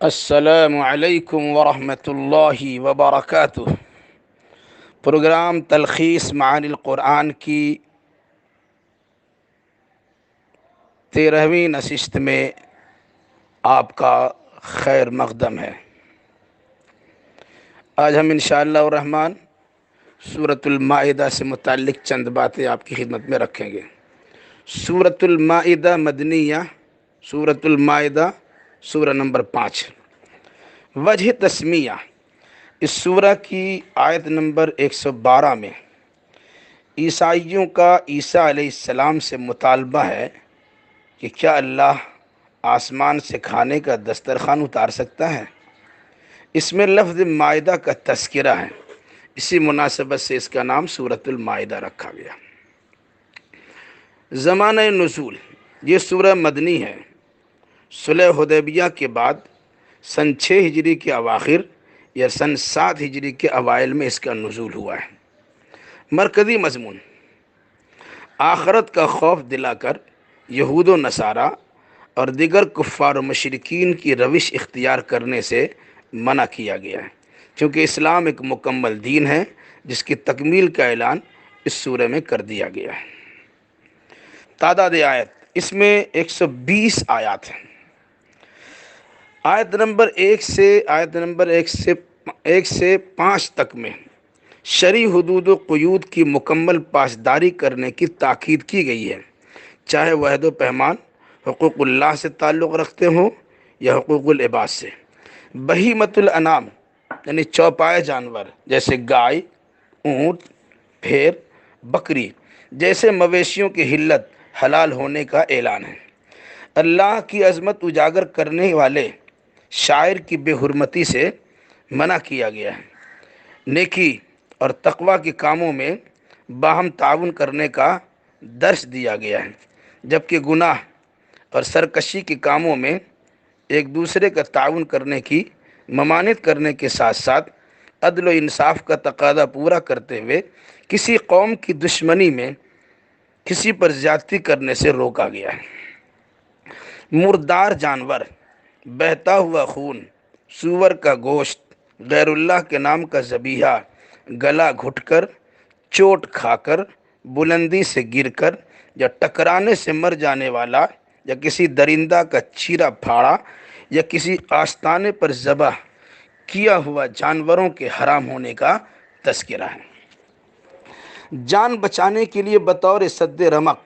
السلام علیکم ورحمۃ اللہ وبرکاتہ۔ پروگرام تلخیص معانی القرآن کی 13ویں نشست میں آپ کا خیر مقدم ہے۔ آج ہم انشاءاللہ الرحمن سورۃ المائدہ سے متعلق چند باتیں آپ کی خدمت میں رکھیں گے۔ سورۃ المائدہ مدنیہ، سورۃ المائدہ سورہ نمبر 5۔ وجہ تسمیہ، اس سورہ کی آیت نمبر 112 میں عیسائیوں کا عیسیٰ علیہ السلام سے مطالبہ ہے کہ کیا اللہ آسمان سے کھانے کا دسترخوان اتار سکتا ہے۔ اس میں لفظ مائدہ کا تذکرہ ہے، اسی مناسبت سے اس کا نام سورۃ المائدہ رکھا گیا۔ زمانہ نزول، یہ سورہ مدنی ہے۔ صلح حدیبیہ کے بعد سن 6 ہجری کے اواخر یا سن 7 ہجری کے اوائل میں اس کا نزول ہوا ہے۔ مرکزی مضمون، آخرت کا خوف دلا کر یہود و نصارہ اور دیگر کفار و مشرکین کی روش اختیار کرنے سے منع کیا گیا ہے، کیونکہ اسلام ایک مکمل دین ہے جس کی تکمیل کا اعلان اس سورہ میں کر دیا گیا ہے۔ تعداد آیت، اس میں 120 آیات ہیں۔ آیت نمبر 1 سے 5 تک میں شرعی حدود و قیود کی مکمل پاسداری کرنے کی تاکید کی گئی ہے، چاہے وہ عہد و پیمان حقوق اللہ سے تعلق رکھتے ہوں یا حقوق العباد سے۔ بہیمۃ الانعام یعنی چوپائے جانور جیسے گائے، اونٹ، بھیڑ، بکری جیسے مویشیوں کی حلت حلال ہونے کا اعلان ہے۔ اللہ کی عظمت اجاگر کرنے والے شاعر کی بے حرمتی سے منع کیا گیا ہے۔ نیکی اور تقوی کے کاموں میں باہم تعاون کرنے کا درس دیا گیا ہے، جبکہ گناہ اور سرکشی کے کاموں میں ایک دوسرے کا تعاون کرنے کی ممانعت کرنے کے ساتھ ساتھ عدل و انصاف کا تقاضا پورا کرتے ہوئے کسی قوم کی دشمنی میں کسی پر زیادتی کرنے سے روکا گیا ہے۔ مردار جانور، بہتا ہوا خون، سور کا گوشت، غیر اللہ کے نام کا ذبیحہ، گلا گھٹ کر، چوٹ کھا کر، بلندی سے گر کر یا ٹکرانے سے مر جانے والا یا کسی درندہ کا چیرا پھاڑا یا کسی آستانے پر ذبح کیا ہوا جانوروں کے حرام ہونے کا تذکرہ ہے۔ جان بچانے کے لیے بطور سد رمق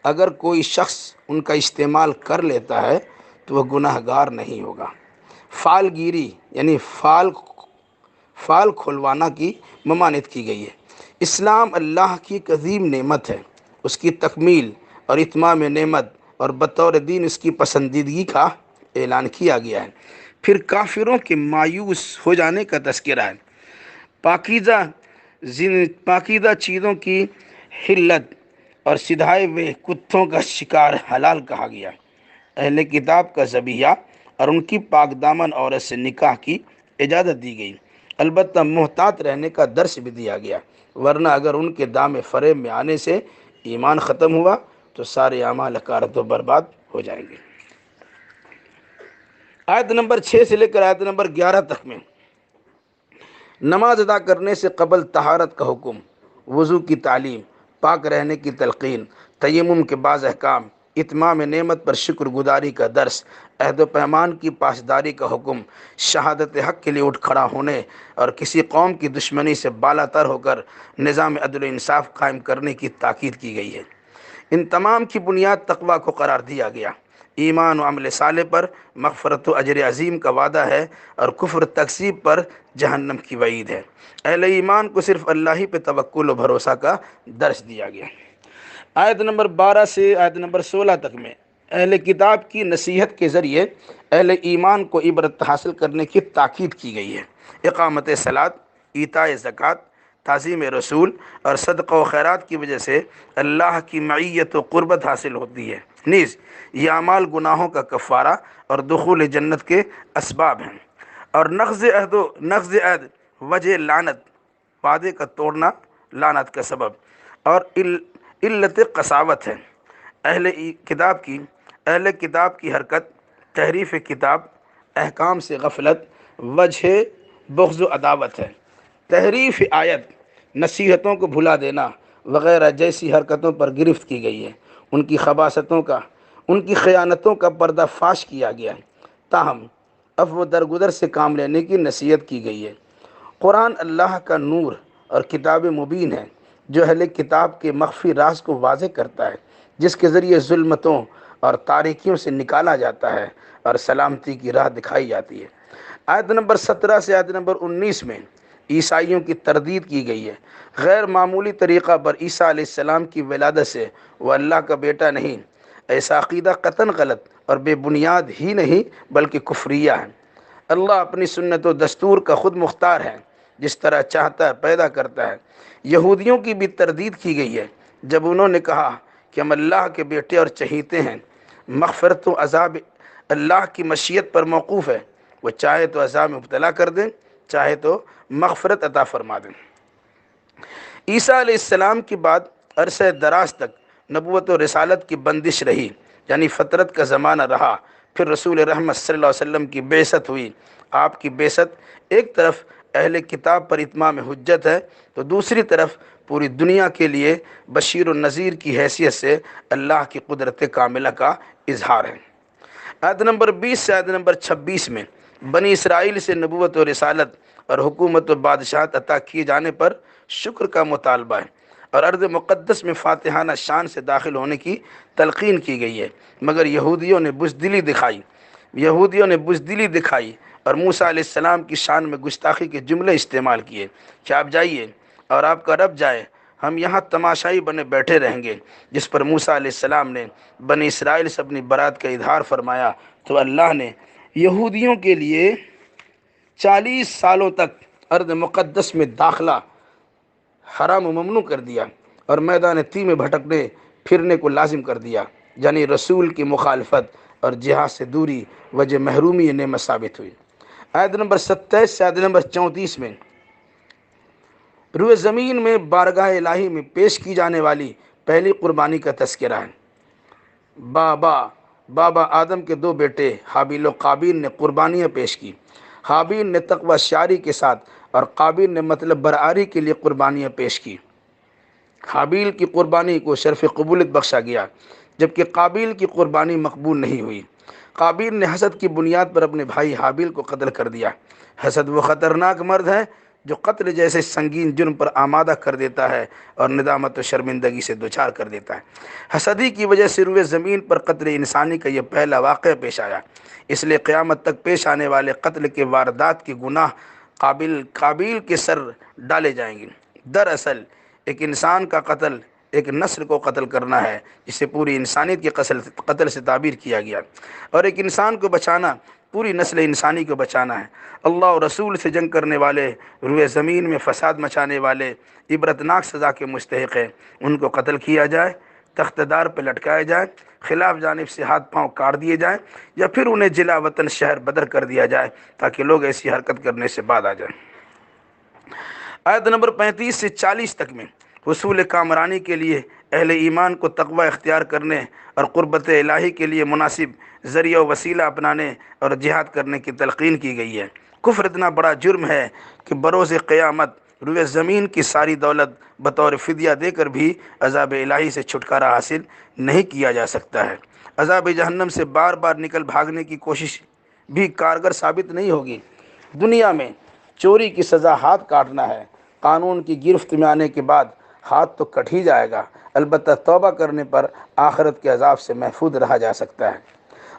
اگر کوئی شخص ان کا استعمال کر لیتا ہے تو وہ گناہ گار نہیں ہوگا۔ فال گیری یعنی فال کھلوانا کی ممانعت کی گئی ہے۔ اسلام اللہ کی ایک عظیم نعمت ہے، اس کی تکمیل اور اتمام نعمت اور بطور دین اس کی پسندیدگی کا اعلان کیا گیا ہے۔ پھر کافروں کے مایوس ہو جانے کا تذکرہ ہے۔ پاکیزہ چیزوں کی حلت اور سدھائے ہوئے کتوں کا شکار حلال کہا گیا۔ اہل کتاب کا ذبیحہ اور ان کی پاک دامن عورت سے نکاح کی اجازت دی گئی، البتہ محتاط رہنے کا درس بھی دیا گیا، ورنہ اگر ان کے دام فریب میں آنے سے ایمان ختم ہوا تو سارے اعمال اکارت و برباد ہو جائیں گے۔ آیت نمبر 6 سے لے کر آیت نمبر 11 تک میں نماز ادا کرنے سے قبل طہارت کا حکم، وضو کی تعلیم، پاک رہنے کی تلقین، تیمم کے بعض احکام، اتمام نعمت پر شکر گزاری کا درس، عہد و پیمان کی پاسداری کا حکم، شہادت حق کے لیے اٹھ کھڑا ہونے اور کسی قوم کی دشمنی سے بالا تر ہو کر نظام عدل و انصاف قائم کرنے کی تاکید کی گئی ہے۔ ان تمام کی بنیاد تقوی کو قرار دیا گیا۔ ایمان و عمل صالح پر مغفرت و اجر عظیم کا وعدہ ہے اور کفر تکذیب پر جہنم کی وعید ہے۔ اہل ایمان کو صرف اللہ ہی پہ توکل و بھروسہ کا درس دیا گیا۔ آیت نمبر 12 سے آیت نمبر 16 تک میں اہل کتاب کی نصیحت کے ذریعے اہل ایمان کو عبرت حاصل کرنے کی تاکید کی گئی ہے۔ اقامت صلاۃ، ایتاء زکوٰۃ، تعظیم رسول اور صدقہ و خیرات کی وجہ سے اللہ کی معیت و قربت حاصل ہوتی ہے، نیز یہ اعمال گناہوں کا کفارہ اور دخول جنت کے اسباب ہیں۔ اور نقض عہد وجہ لعنت، وعدے کا توڑنا لعنت کا سبب اور علت قساوت ہے۔ اہل کتاب کی حرکت، تحریف کتاب، احکام سے غفلت وجہ بغض و عداوت ہے۔ تحریف آیت، نصیحتوں کو بھلا دینا وغیرہ جیسی حرکتوں پر گرفت کی گئی ہے۔ ان کی خیانتوں کا پردہ فاش کیا گیا ہے، تاہم عفو درگزر سے کام لینے کی نصیحت کی گئی ہے۔ قرآن اللہ کا نور اور کتاب مبین ہے، جو اہل کتاب کے مخفی راز کو واضح کرتا ہے، جس کے ذریعے ظلمتوں اور تاریکیوں سے نکالا جاتا ہے اور سلامتی کی راہ دکھائی جاتی ہے۔ آیت نمبر 17 سے آیت نمبر 19 میں عیسائیوں کی تردید کی گئی ہے۔ غیر معمولی طریقہ پر عیسیٰ علیہ السلام کی ولادت سے وہ اللہ کا بیٹا نہیں، ایسا عقیدہ قطعاً غلط اور بے بنیاد ہی نہیں بلکہ کفریہ ہے۔ اللہ اپنی سنت و دستور کا خود مختار ہے، جس طرح چاہتا ہے پیدا کرتا ہے۔ یہودیوں کی بھی تردید کی گئی ہے جب انہوں نے کہا کہ ہم اللہ کے بیٹے اور چہیتے ہیں۔ مغفرت و عذاب اللہ کی مشیت پر موقوف ہے، وہ چاہے تو عذاب میں مبتلا کر دیں، چاہے تو مغفرت عطا فرما دیں۔ عیسیٰ علیہ السلام کی بعد عرصہ دراز تک نبوت و رسالت کی بندش رہی، یعنی فترت کا زمانہ رہا۔ پھر رسول رحمت صلی اللہ علیہ وسلم کی بعثت ہوئی۔ آپ کی بعثت ایک طرف اہل کتاب پر اتمام حجت ہے، تو دوسری طرف پوری دنیا کے لیے بشیر و نذیر کی حیثیت سے اللہ کی قدرت کاملہ کا اظہار ہے۔ آیت نمبر 20 سے آیت نمبر 26 میں بنی اسرائیل سے نبوت و رسالت اور حکومت و بادشاہت عطا کیے جانے پر شکر کا مطالبہ ہے، اور ارض مقدس میں فاتحانہ شان سے داخل ہونے کی تلقین کی گئی ہے، مگر یہودیوں نے بزدلی دکھائی اور موسیٰ علیہ السلام کی شان میں گستاخی کے جملے استعمال کیے کہ آپ جائیے اور آپ کا رب جائے، ہم یہاں تماشائی بنے بیٹھے رہیں گے۔ جس پر موسیٰ علیہ السلام نے بنی اسرائیل سے اپنی برات کا اظہار فرمایا تو اللہ نے یہودیوں کے لیے 40 سالوں تک ارض مقدس میں داخلہ حرام و ممنوع کر دیا اور میدان تی میں بھٹکنے پھرنے کو لازم کر دیا، یعنی رسول کی مخالفت اور جہاد سے دوری وجہ محرومی نعمت ثابت ہوئی۔ آیت نمبر 27 سے آیت نمبر 34 میں روئے زمین میں بارگاہ الہی میں پیش کی جانے والی پہلی قربانی کا تذکرہ ہے۔ بابا آدم کے 2 بیٹے حابیل و قابیل نے قربانیاں پیش کی۔ حابیل نے تقوی شعری کے ساتھ اور قابیل نے مطلب برآری کے لیے قربانیاں پیش کی۔ حابیل کی قربانی کو شرف قبولیت بخشا گیا، جبکہ قابیل کی قربانی مقبول نہیں ہوئی۔ قابیل نے حسد کی بنیاد پر اپنے بھائی حابیل کو قتل کر دیا۔ حسد وہ خطرناک مرض ہے جو قتل جیسے سنگین جرم پر آمادہ کر دیتا ہے اور ندامت و شرمندگی سے دوچار کر دیتا ہے۔ حسدی کی وجہ سے روئے زمین پر قتل انسانی کا یہ پہلا واقعہ پیش آیا، اس لیے قیامت تک پیش آنے والے قتل کے واردات کے گناہ قابیل کے سر ڈالے جائیں گے۔ دراصل ایک انسان کا قتل ایک نسل کو قتل کرنا ہے، جسے پوری انسانیت کے قتل سے تعبیر کیا گیا، اور ایک انسان کو بچانا پوری نسل انسانی کو بچانا ہے۔ اللہ اور رسول سے جنگ کرنے والے، روئے زمین میں فساد مچانے والے عبرتناک سزا کے مستحق ہیں۔ ان کو قتل کیا جائے، تخت دار پہ لٹکایا جائے، خلاف جانب سے ہاتھ پاؤں کاٹ دیے جائیں، یا پھر انہیں جلا وطن شہر بدر کر دیا جائے تاکہ لوگ ایسی حرکت کرنے سے بعد آ جائیں۔ آیت نمبر 35 سے 40 تک میں حصول کامرانی کے لیے اہل ایمان کو تقوی اختیار کرنے اور قربت الہی کے لیے مناسب ذریعہ و وسیلہ اپنانے اور جہاد کرنے کی تلقین کی گئی ہے۔ کفر اتنا بڑا جرم ہے کہ بروز قیامت روئے زمین کی ساری دولت بطور فدیہ دے کر بھی عذاب الہی سے چھٹکارا حاصل نہیں کیا جا سکتا ہے۔ عذاب جہنم سے بار بار نکل بھاگنے کی کوشش بھی کارگر ثابت نہیں ہوگی۔ دنیا میں چوری کی سزا ہاتھ کاٹنا ہے، قانون کی گرفت میں آنے کے بعد ہاتھ تو کٹ ہی جائے گا، البتہ توبہ کرنے پر آخرت کے عذاب سے محفوظ رہا جا سکتا ہے۔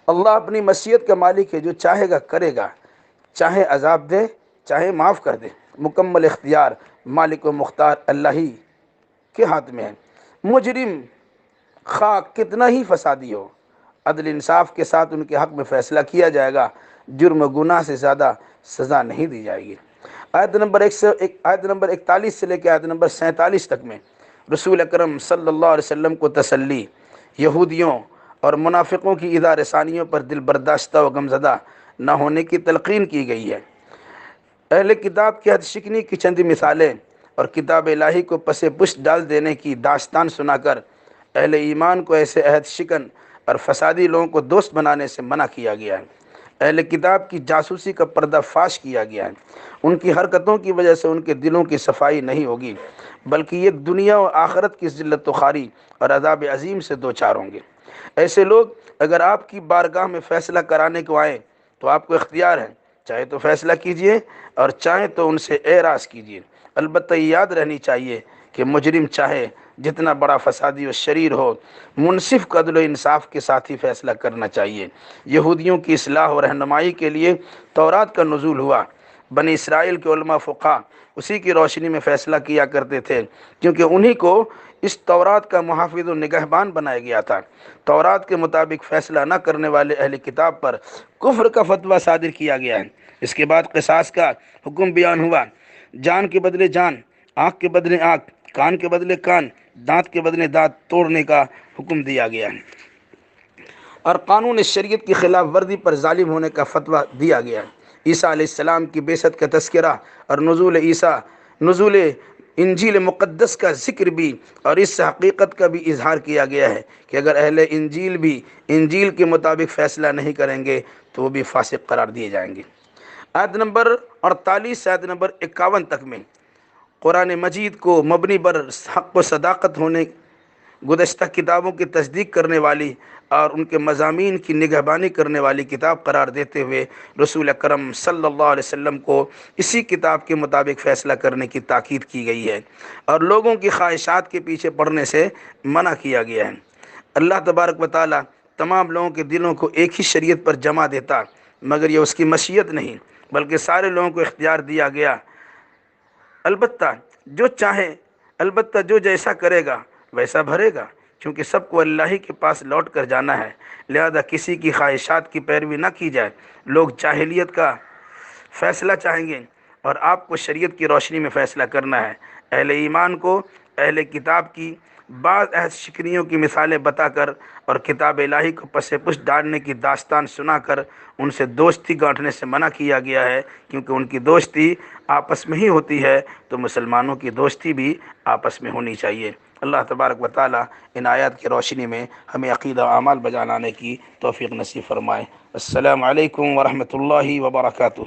اللہ اپنی مشیت کا مالک ہے، جو چاہے گا کرے گا، چاہے عذاب دے چاہے معاف کر دے۔ مکمل اختیار مالک و مختار اللہ ہی کے ہاتھ میں ہے۔ مجرم خواہ کتنا ہی فسادی ہو، عدل انصاف کے ساتھ ان کے حق میں فیصلہ کیا جائے گا، جرم و گناہ سے زیادہ سزا نہیں دی جائے گی۔ آیت نمبر 41 سے لے کے آیت نمبر 47 تک میں رسول اکرم صلی اللہ علیہ وسلم کو تسلی، یہودیوں اور منافقوں کی اذا رسانیوں پر دل برداشتہ و غمزدہ نہ ہونے کی تلقین کی گئی ہے۔ اہل کتاب کی حد شکنی کی چند مثالیں اور کتاب الہی کو پس پشت ڈال دینے کی داستان سنا کر اہل ایمان کو ایسے عہد شکن اور فسادی لوگوں کو دوست بنانے سے منع کیا گیا ہے۔ اہل کتاب کی جاسوسی کا پردہ فاش کیا گیا ہے۔ ان کی حرکتوں کی وجہ سے ان کے دلوں کی صفائی نہیں ہوگی، بلکہ یہ دنیا و آخرت کی ذلت و خواری اور عذاب عظیم سے دوچار ہوں گے۔ ایسے لوگ اگر آپ کی بارگاہ میں فیصلہ کرانے کو آئیں تو آپ کو اختیار ہے، چاہے تو فیصلہ کیجئے اور چاہے تو ان سے اعراض کیجئے۔ البتہ یہ یاد رہنی چاہیے کہ مجرم چاہے جتنا بڑا فسادی و شریر ہو، منصف کا عدل و انصاف کے ساتھ ہی فیصلہ کرنا چاہیے۔ یہودیوں کی اصلاح و رہنمائی کے لیے تورات کا نزول ہوا۔ بنی اسرائیل کے علماء فقہا اسی کی روشنی میں فیصلہ کیا کرتے تھے، کیونکہ انہی کو اس تورات کا محافظ و نگہبان بنایا گیا تھا۔ تورات کے مطابق فیصلہ نہ کرنے والے اہل کتاب پر کفر کا فتویٰ صادر کیا گیا ہے۔ اس کے بعد قصاص کا حکم بیان ہوا، جان کے بدلے جان، آنکھ کے بدلے آنکھ، کان کے بدلے کان، دانت کے بدلے دانت توڑنے کا حکم دیا گیا ہے، اور قانون شریعت کی خلاف ورزی پر ظالم ہونے کا فتویٰ دیا گیا ہے۔ عیسیٰ علیہ السلام کی بعثت کا تذکرہ اور نزول انجیل مقدس کا ذکر بھی، اور اس حقیقت کا بھی اظہار کیا گیا ہے کہ اگر اہل انجیل بھی انجیل کے مطابق فیصلہ نہیں کریں گے تو وہ بھی فاسق قرار دیے جائیں گے۔ آیت نمبر 48 سے آیت نمبر 51 تک میں قرآن مجید کو مبنی بر حق و صداقت ہونے، گزشتہ کتابوں کی تصدیق کرنے والی اور ان کے مضامین کی نگہبانی کرنے والی کتاب قرار دیتے ہوئے رسول اکرم صلی اللہ علیہ وسلم کو اسی کتاب کے مطابق فیصلہ کرنے کی تاکید کی گئی ہے، اور لوگوں کی خواہشات کے پیچھے پڑنے سے منع کیا گیا ہے۔ اللہ تبارک و تعالیٰ تمام لوگوں کے دلوں کو ایک ہی شریعت پر جمع دیتا، مگر یہ اس کی مشیت نہیں، بلکہ سارے لوگوں کو اختیار دیا گیا، البتہ جو جیسا کرے گا ویسا بھرے گا، کیونکہ سب کو اللہ ہی کے پاس لوٹ کر جانا ہے، لہذا کسی کی خواہشات کی پیروی نہ کی جائے۔ لوگ جاہلیت کا فیصلہ چاہیں گے اور آپ کو شریعت کی روشنی میں فیصلہ کرنا ہے۔ اہل ایمان کو اہل کتاب کی بعض عہد شکنیوں کی مثالیں بتا کر اور کتاب الہی کو پس پش ڈالنے کی داستان سنا کر ان سے دوستی گانٹھنے سے منع کیا گیا ہے، کیونکہ ان کی دوستی آپس میں ہی ہوتی ہے، تو مسلمانوں کی دوستی بھی آپس میں ہونی چاہیے۔ اللہ تبارک و تعالیٰ ان آیات کی روشنی میں ہمیں عقیدہ و اعمال بجا لانے کی توفیق نصیب فرمائے۔ السلام علیکم ورحمۃ اللہ وبرکاتہ۔